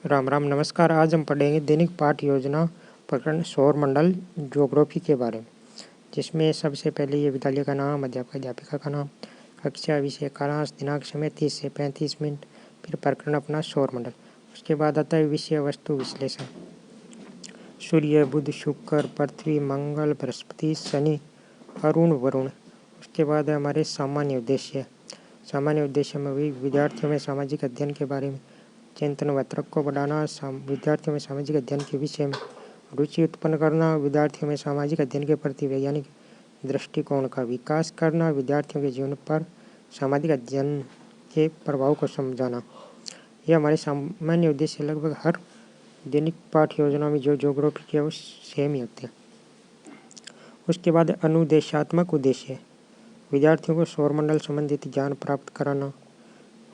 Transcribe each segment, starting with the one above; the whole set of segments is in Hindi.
राम राम नमस्कार। आज हम पढ़ेंगे दैनिक पाठ योजना प्रकरण सौरमंडल ज्योग्राफी के बारे में, जिसमें सबसे पहले ये विद्यालय का नाम, अध्यापक अध्यापिका का नाम, कक्षा, विषय, कालांश, दिनांक, समय 30 से 35 मिनट, फिर प्रकरण अपना सौरमंडल। उसके बाद आता है विषय वस्तु विश्लेषण। सूर्य, बुध, शुक्र, पृथ्वी, मंगल, बृहस्पति, शनि, अरुण, वरुण। उसके बाद है हमारे सामान्य उद्देश्य। सामान्य उद्देश्य में भी विद्यार्थियों में सामाजिक अध्ययन के बारे में चिंतन व तर्क को बढ़ाना, विद्यार्थियों में सामाजिक अध्ययन के विषय में रुचि उत्पन्न करना, विद्यार्थियों में सामाजिक अध्ययन के प्रति वैज्ञानिक दृष्टिकोण का विकास करना, विद्यार्थियों के जीवन पर सामाजिक अध्ययन के प्रभाव को समझाना। यह हमारे सामान्य उद्देश्य लगभग हर दैनिक पाठ योजना में जो ज्योग्राफी के वो सेम ही होते हैं। उसके बाद अनुदेशात्मक उद्देश्य। विद्यार्थियों को सौरमंडल संबंधित ज्ञान प्राप्त कराना।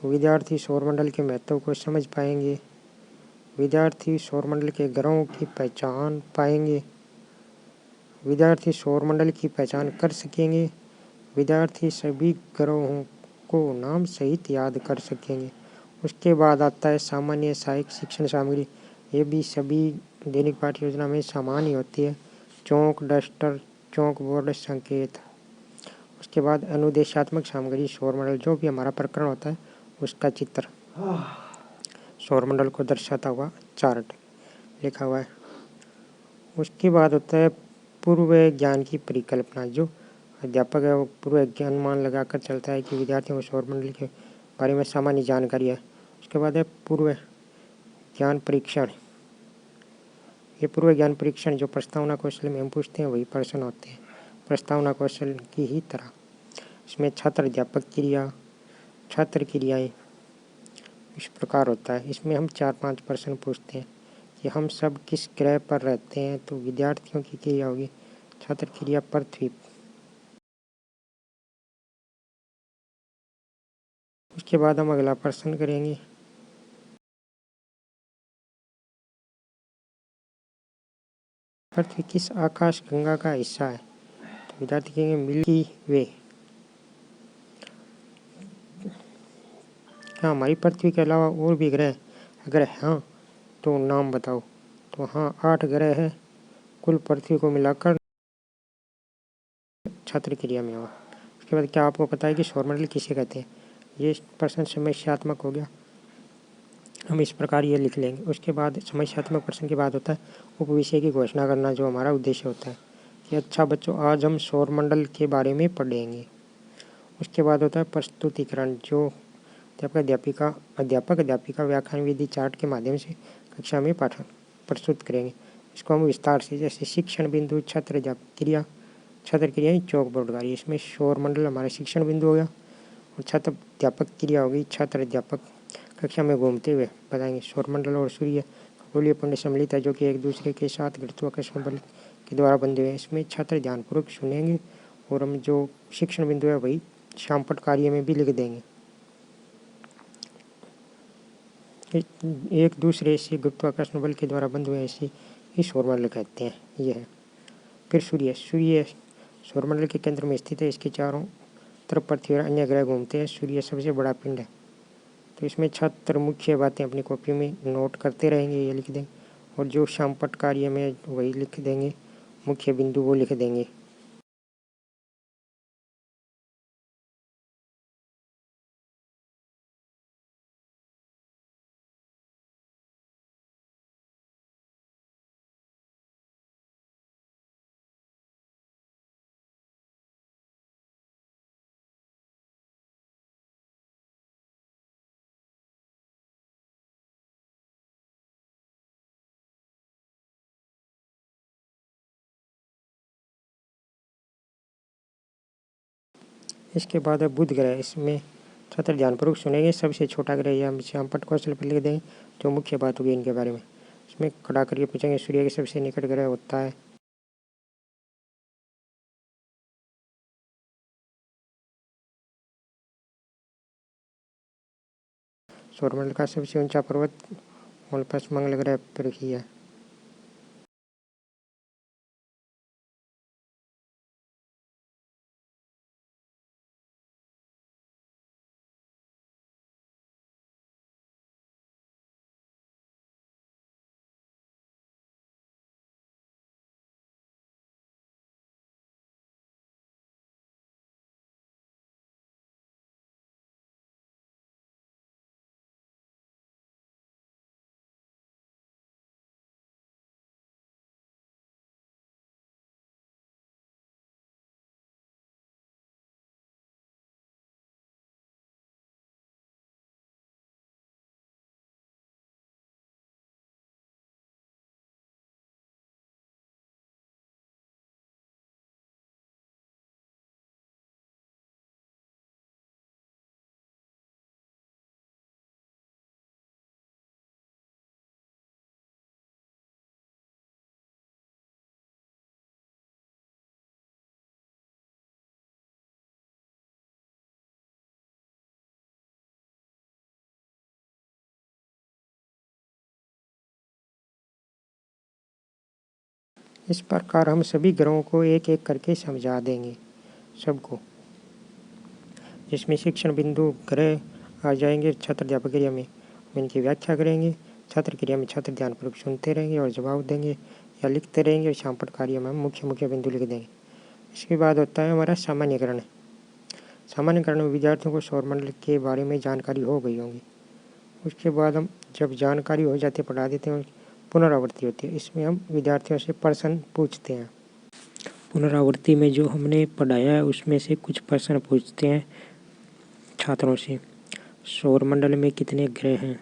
विद्यार्थी सौरमंडल के महत्व को समझ पाएंगे। विद्यार्थी सौरमंडल के ग्रहों की पहचान पाएंगे। विद्यार्थी सौरमंडल की पहचान कर सकेंगे। विद्यार्थी सभी ग्रहों को नाम सहित याद कर सकेंगे। उसके बाद आता है सामान्य सहायक शिक्षण सामग्री। ये भी सभी दैनिक पाठ योजना में सामान्य होती है। चौक, डस्टर, चौक बोर्ड, संकेत। उसके बाद अनुदेशात्मक सामग्री सौरमंडल, जो भी हमारा प्रकरण होता है उसका चित्र, सौरमंडल को दर्शाता हुआ चार्ट लिखा हुआ है। उसके बाद होता है पूर्व ज्ञान की परिकल्पना। जो अध्यापक है वो पूर्व ज्ञान मान लगाकर चलता है कि विद्यार्थियों को सौरमंडल के बारे में सामान्य जानकारी है। उसके बाद है पूर्व ज्ञान परीक्षण। ये पूर्व ज्ञान परीक्षण जो प्रस्तावना कौशल में हम पूछते हैं वही प्रश्न होते हैं, प्रस्तावना कौशल की ही तरह। इसमें छात्र अध्यापक क्रिया, छात्र क्रियाएं इस प्रकार होता है। इसमें हम 4-5 प्रश्न पूछते हैं कि हम सब किस ग्रह पर रहते हैं, तो विद्यार्थियों की क्रिया होगी छात्र क्रिया पृथ्वी। उसके बाद हम अगला प्रश्न करेंगे। पृथ्वी किस आकाश गंगा का हिस्सा है, तो विद्यार्थी कहेंगे मिल्की वे। क्या हमारी पृथ्वी के अलावा और भी ग्रह, अगर हाँ तो नाम बताओ, तो हाँ 8 ग्रह है कुल पृथ्वी को मिलाकर छात्र क्रिया में होगा। उसके बाद क्या आपको पता है कि सौरमंडल किसे कहते हैं, ये प्रश्न समस्यात्मक हो गया, हम इस प्रकार ये लिख लेंगे। उसके बाद समस्यात्मक प्रश्न के बाद होता है उपविषय की घोषणा करना, जो हमारा उद्देश्य होता है कि अच्छा बच्चों आज हम सौरमंडल के बारे में पढ़ेंगे। उसके बाद होता है प्रस्तुतिकरण, जो अध्यापक अध्यापिका व्याख्यान विधि चार्ट के माध्यम से कक्षा में पाठन प्रस्तुत करेंगे। इसको हम विस्तार से, जैसे शिक्षण बिंदु, छात्र अध्यापक क्रिया, छात्र क्रिया चौक बोर्ड कार्य। इसमें सौरमंडल हमारा शिक्षण बिंदु हो गया और छात्र अध्यापक क्रिया होगी छात्र अध्यापक कक्षा में घूमते हुए बताएंगे। सौरमंडल और सूर्य खगोलीय पिंड सम्मिलित है, जो कि एक दूसरे के साथ गुरुत्वाकर्षण बल के द्वारा बंधे हुए हैं। इसमें छात्र ध्यानपूर्वक सुनेंगे और हम जो शिक्षण बिंदु है वही शामपट कार्य में भी लिख देंगे। एक दूसरे से गुरुत्वाकर्षण बल के द्वारा बंधे हुए ऐसी ही सौरमंडल कहते हैं। यह है। फिर सूर्य सौरमंडल के केंद्र में स्थित है। इसके चारों तरफ पृथ्वी और अन्य ग्रह घूमते हैं। सूर्य सबसे बड़ा पिंड है। तो इसमें छात्र मुख्य बातें अपनी कॉपी में नोट करते रहेंगे, ये लिख देंगे, और जो शामपट कार्य में वही लिख देंगे, मुख्य बिंदु वो लिख देंगे। इसके बाद है बुध ग्रह। इसमें छात्र ध्यानपूर्वक सुनेंगे। सबसे छोटा ग्रह या शामपट कौशल पर लिख देंगे जो मुख्य बात होगी इनके बारे में। इसमें खड़ा करके पूछेंगे सूर्य के सबसे निकट ग्रह होता है सौरमंडल का सबसे ऊंचा पर्वत ओलंपस मंगल ग्रह पर ही है। इस प्रकार हम सभी ग्रहों को एक एक करके समझा देंगे सबको, जिसमें शिक्षण बिंदु ग्रह आ जाएंगे छात्र अध्यापक क्रिया में। हम इनकी व्याख्या करेंगे। छात्र क्रिया में छात्र ध्यानपूर्वक सुनते रहेंगे और जवाब देंगे या लिखते रहेंगे और शामपट कार्य में हम मुख्य मुख्य बिंदु लिख देंगे। इसके बाद होता है हमारा सामान्यकरण। सामान्यकरण में विद्यार्थियों को सौरमंडल के बारे में जानकारी हो गई होगी। उसके बाद हम जब जानकारी हो जाती है पढ़ा देते हैं। पुनरावृत्ति होती है, इसमें हम विद्यार्थियों से प्रश्न पूछते हैं। पुनरावृत्ति में जो हमने पढ़ाया है उसमें से कुछ प्रश्न पूछते हैं छात्रों से। सौरमंडल में कितने ग्रह हैं?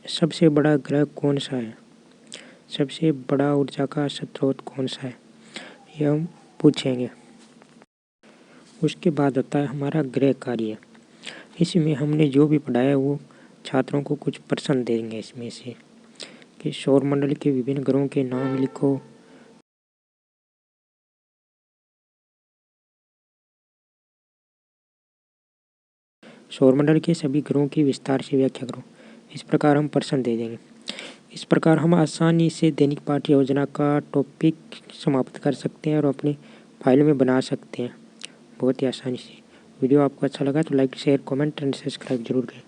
सबसे बड़ा ग्रह कौन सा है? सबसे बड़ा ऊर्जा का स्रोत कौन सा है? यह हम पूछेंगे। उसके बाद आता है हमारा गृह कार्य। इसमें हमने जो भी पढ़ाया है वो छात्रों को कुछ प्रश्न देंगे इसमें से कि सौरमंडल के विभिन्न ग्रहों के नाम लिखो। सौरमंडल के सभी ग्रहों की विस्तार से व्याख्या करो। इस प्रकार हम प्रश्न दे देंगे। इस प्रकार हम आसानी से दैनिक पाठ्य योजना का टॉपिक समाप्त कर सकते हैं और अपनी फाइल में बना सकते हैं बहुत ही आसानी से। वीडियो आपको अच्छा लगा तो like share comment and subscribe जरूर करें।